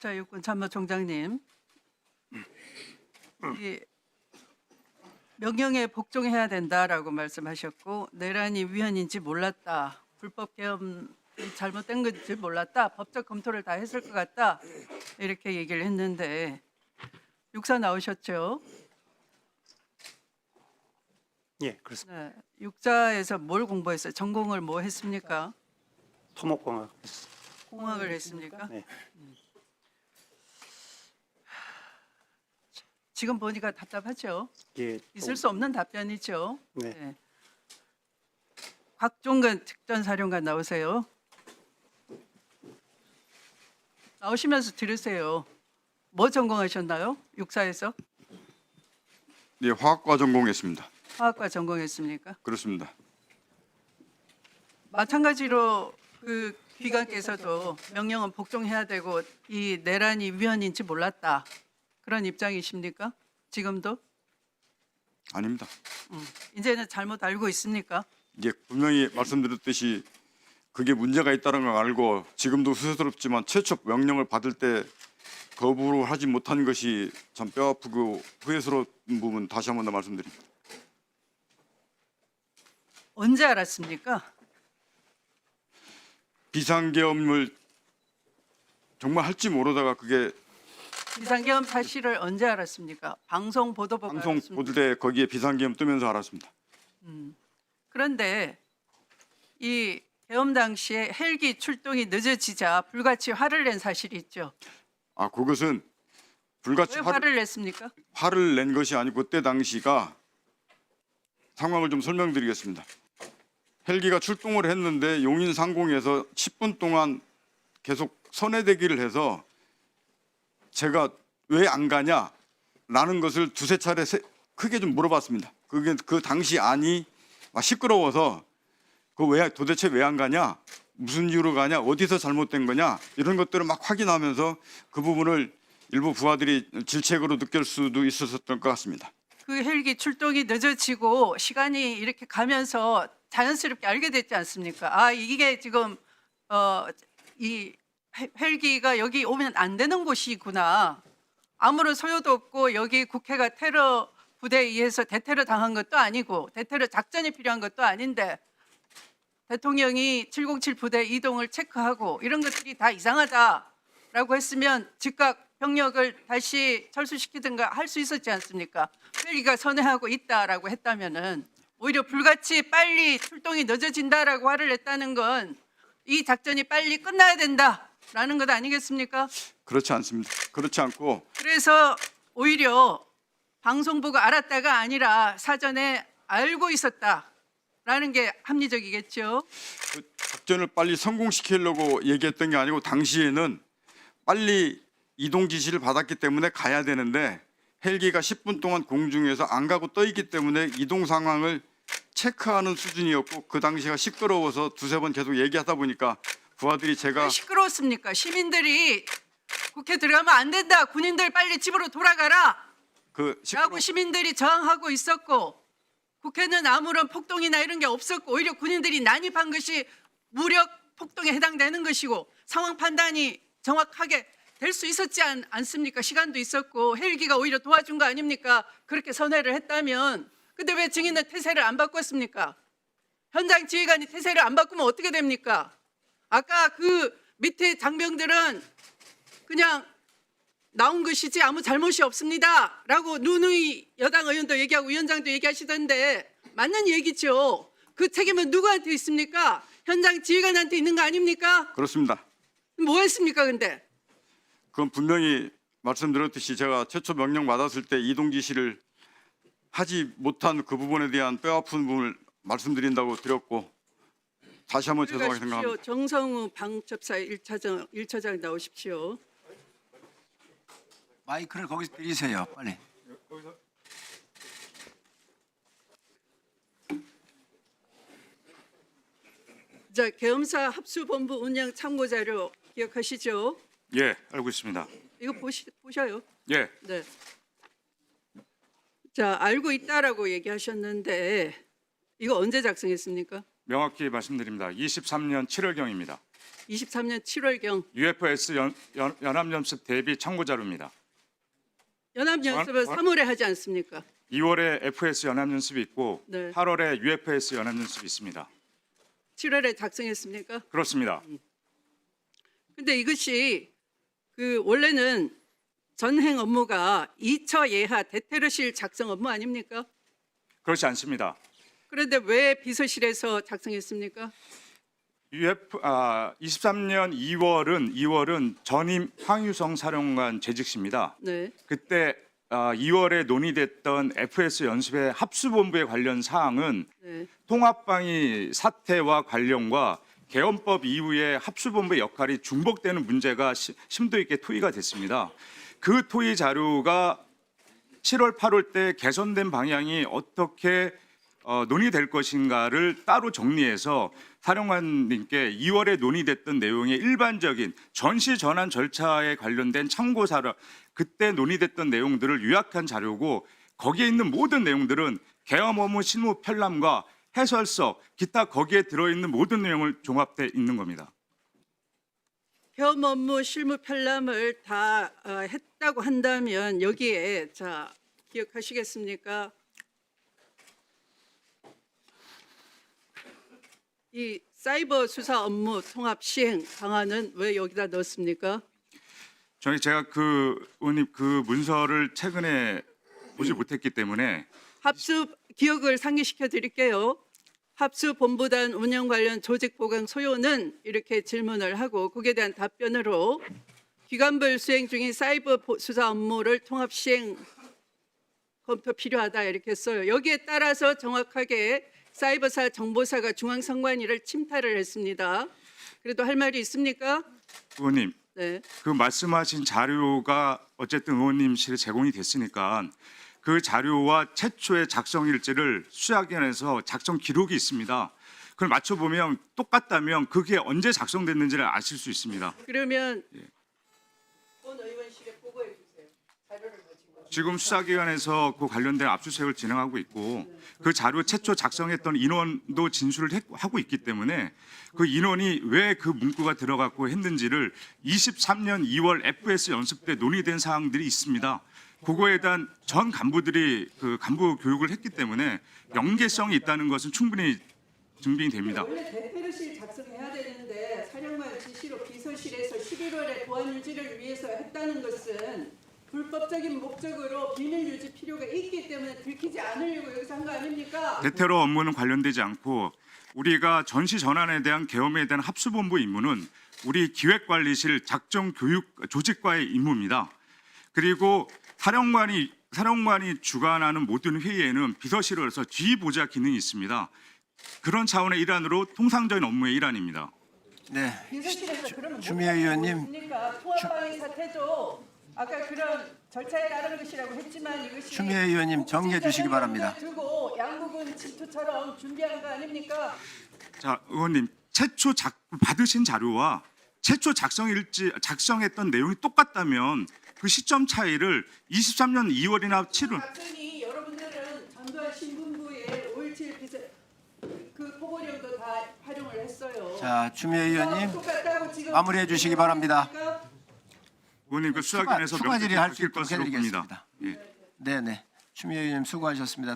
자, 육군 참모총장님, 이 명령에 복종해야 된다라고 말씀하셨고 내란이 위헌인지 몰랐다, 불법 계엄이 잘못된 건지 몰랐다, 법적 검토를 다 했을 것 같다 이렇게 얘기를 했는데 육사 나오셨죠? 예, 그렇습니다. 네, 육사에서 뭘 공부했어요? 전공을 뭐 했습니까? 토목공학. 공학을 했습니까? 네. 지금 보니까 답답하죠? 예, 있을 수 없는 답변이죠. 네. 네. 곽종근 특전사령관 나오세요. 나오시면서 들으세요. 뭐 전공하셨나요? 육사에서? 네, 화학과 전공했습니다. 화학과 전공했습니까? 그렇습니다. 마찬가지로 그 기관께서도 명령은 복종해야 되고 이 내란이 위헌인지 몰랐다, 그런 입장이십니까? 지금도? 아닙니다. 이제는 잘못 알고 있습니까? 이게 분명히 말씀드렸듯이 그게 문제가 있다는 걸 알고 지금도 후회스럽지만 최초 명령을 받을 때 거부를 하지 못한 것이 참 뼈아프고 후회스러운 부분 다시 한 번 더 말씀드립니다. 언제 알았습니까? 비상계엄을 정말 할지 모르다가 그게 비상계엄 사실을 언제 알았습니까? 방송 보도 보고 방송 알았습니까? 보도 때 거기에 비상계엄 뜨면서 알았습니다. 그런데 이 계엄 당시에 헬기 출동이 늦어지자 불같이 화를 낸 사실이 있죠. 아, 그것은 불같이 왜 화를 냈습니까? 화를 낸 것이 아니고 그때 당시가 상황을 좀 설명드리겠습니다. 헬기가 출동을 했는데 용인 상공에서 10분 동안 계속 선회대기를 해서 제가 왜 안 가냐라는 것을 두세 차례 크게 좀 물어봤습니다. 그게 그 당시 안이 시끄러워서 도대체 왜 안 가냐, 무슨 이유로 가냐, 어디서 잘못된 거냐 이런 것들을 막 확인하면서 그 부분을 일부 부하들이 질책으로 느낄 수도 있었던 것 같습니다. 그 헬기 출동이 늦어지고 시간이 이렇게 가면서 자연스럽게 알게 됐지 않습니까? 아, 이게 지금 이 헬기가 여기 오면 안 되는 곳이구나. 아무런 소요도 없고 여기 국회가 테러 부대에 의해서 대테러 당한 것도 아니고 대테러 작전이 필요한 것도 아닌데 대통령이 707 부대 이동을 체크하고 이런 것들이 다 이상하다라고 했으면 즉각 병력을 다시 철수시키든가 할 수 있었지 않습니까? 헬기가 선회하고 있다라고 했다면은 오히려 불같이 빨리 출동이 늦어진다라고 화를 냈다는 건 이 작전이 빨리 끝나야 된다라는 것 아니겠습니까? 그렇지 않습니다. 그렇지 않고 그래서 오히려 방송 보고 알았다가 아니라 사전에 알고 있었다라는 게 합리적이겠죠. 그 작전을 빨리 성공시키려고 얘기했던 게 아니고 당시에는 빨리 이동 지시를 받았기 때문에 가야 되는데 헬기가 10분 동안 공중에서 안 가고 떠 있기 때문에 이동 상황을 체크하는 수준이었고 그 당시가 시끄러워서 두세 번 계속 얘기하다 보니까 부하들이 제가 왜 시끄러웠습니까? 시민들이 국회 들어가면 안 된다, 군인들 빨리 집으로 돌아가라 라고 시민들이 저항하고 있었고 국회는 아무런 폭동이나 이런 게 없었고 오히려 군인들이 난입한 것이 무력 폭동에 해당되는 것이고 상황 판단이 정확하게 될 수 있었지 않습니까? 시간도 있었고 헬기가 오히려 도와준 거 아닙니까? 그렇게 선회를 했다면. 근데 왜 증인은 태세를 안 바꿨습니까? 현장 지휘관이 태세를 안 바꾸면 어떻게 됩니까? 아까 그 밑에 장병들은 그냥 나온 것이지 아무 잘못이 없습니다 라고 누누이 여당 의원도 얘기하고 위원장도 얘기하시던데 맞는 얘기죠. 그 책임은 누구한테 있습니까? 현장 지휘관한테 있는 거 아닙니까? 그렇습니다. 뭐 했습니까 근데? 그건 분명히 말씀드렸듯이 제가 최초 명령 받았을 때 이동 지시를 하지 못한 그 부분에 대한 뼈아픈 부분을 말씀드린다고 드렸고 다시 한번 죄송하게 생각합니다. 정성우 방첩사 1차장 나오십시오. 마이크를 거기서 드리세요, 빨리. 자, 계엄사 합수본부 운영 참고자료 기억하시죠? 예, 알고 있습니다. 이거 보셔요. 예, 네. 자, 알고 있다라고 얘기하셨는데 이거 언제 작성했습니까? 명확히 말씀드립니다. 23년 7월경입니다. 23년 7월경 UFS 연합연습 대비 참고 자료입니다. 연합연습은 3월에 하지 않습니까? 2월에 FS 연합연습이 있고 네. 8월에 UFS 연합연습이 있습니다. 7월에 작성했습니까? 그렇습니다. 근데 이것이 그 원래는 전행 업무가 2처 예하 대테러실 작성 업무 아닙니까? 그렇지 않습니다. 그런데 왜 비서실에서 작성했습니까? 23년 2월은 전임 황유성 사령관 재직시입니다. 네. 그때 2월에 논의됐던 FS 연습의 합수본부에 관련 사항은 네. 통합방위 사태와 관련과 개헌법 이후에 합수본부의 역할이 중복되는 문제가 심도 있게 토의가 됐습니다. 그 토의 자료가 7월, 8월 때 개선된 방향이 어떻게 논의될 것인가를 따로 정리해서 사령관님께 2월에 논의됐던 내용의 일반적인 전시 전환 절차에 관련된 참고 사료, 그때 논의됐던 내용들을 요약한 자료고 거기에 있는 모든 내용들은 개헌 업무 실무 편람과 해설서, 기타 거기에 들어있는 모든 내용을 종합돼 있는 겁니다. 개헌 업무 실무 편람을 다 했다고 한다면 여기에 자 기억하시겠습니까? 이 사이버 수사 업무 통합 시행 방안은 왜 여기다 넣었습니까? 제가 의원님 그 문서를 최근에 보지 못했기 때문에 합수 기억을 상기시켜 드릴게요. 합수 본부단 운영 관련 조직 보강 소요는 이렇게 질문을 하고 거기에 대한 답변으로 기관별 수행 중인 사이버 수사 업무를 통합 시행 검토 필요하다 이렇게 했어요. 여기에 따라서 정확하게 사이버사 정보사가 중앙선관위를 침탈을 했습니다. 그래도 할 말이 있습니까? 의원님 네. 그 말씀하신 자료가 어쨌든 의원님실에 제공이 됐으니까 그 자료와 최초의 작성 일지를 수사기관에서 작성 기록이 있습니다. 그걸 맞춰보면 똑같다면 그게 언제 작성됐는지를 아실 수 있습니다. 그러면 본 의원실에 보고해 주세요. 자료를 가지고. 지금 수사기관에서 그 관련된 압수수색을 진행하고 있고 그 자료 최초 작성했던 인원도 진술을 하고 있기 때문에 그 인원이 왜 그 문구가 들어갔고 했는지를 23년 2월 FS 연습 때 논의된 사항들이 있습니다. 그거에 대한 전 간부들이 그 간부 교육을 했기 때문에 연계성이 있다는 것은 충분히 증빙이 됩니다. 원래 대테러실 작성해야 되는데 사령관 지시로 비서실에서 11월에 보안 유지를 위해서 했다는 것은 불법적인 목적으로 비밀 유지 필요가 있기 때문에 들키지 않으려고 여기서 한 거 아닙니까? 대테러 업무는 관련되지 않고 우리가 전시 전환에 대한 계엄에 대한 합수본부 임무는 우리 기획관리실 작정 교육 조직과의 임무입니다. 그리고 사령관이 주관하는 모든 회의에는 비서실에서 지휘보좌 기능이 있습니다. 그런 차원의 일환으로 통상적인 업무의 일환입니다. 네. 비서실에서 그러면 추미애 의원님. 통합방위 사태도 아까 그런 절차에 따른 것이라고 했지만 이것이 추미애 의원님 정리해 주시기 바랍니다. 두고 양국은 질투처럼 준비한 거 아닙니까? 자, 의원님 최초 받으신 자료와 최초 작성했던 내용이 똑같다면 그 시점 차이를 23년 2월이나 7월 작성이 여러분들은 전두환 신분부의 5.17 비서 그 포고령도 다 활용을 했어요. 자, 추미애 의원님 똑같다고 지금 마무리해 주시기 바랍니다. 의원님 그 수사기관에서 추가 질의할 수 명백히 있도록 것으로 봅니다. 해드리겠습니다. 네네. 추미애 의원님 수고하셨습니다.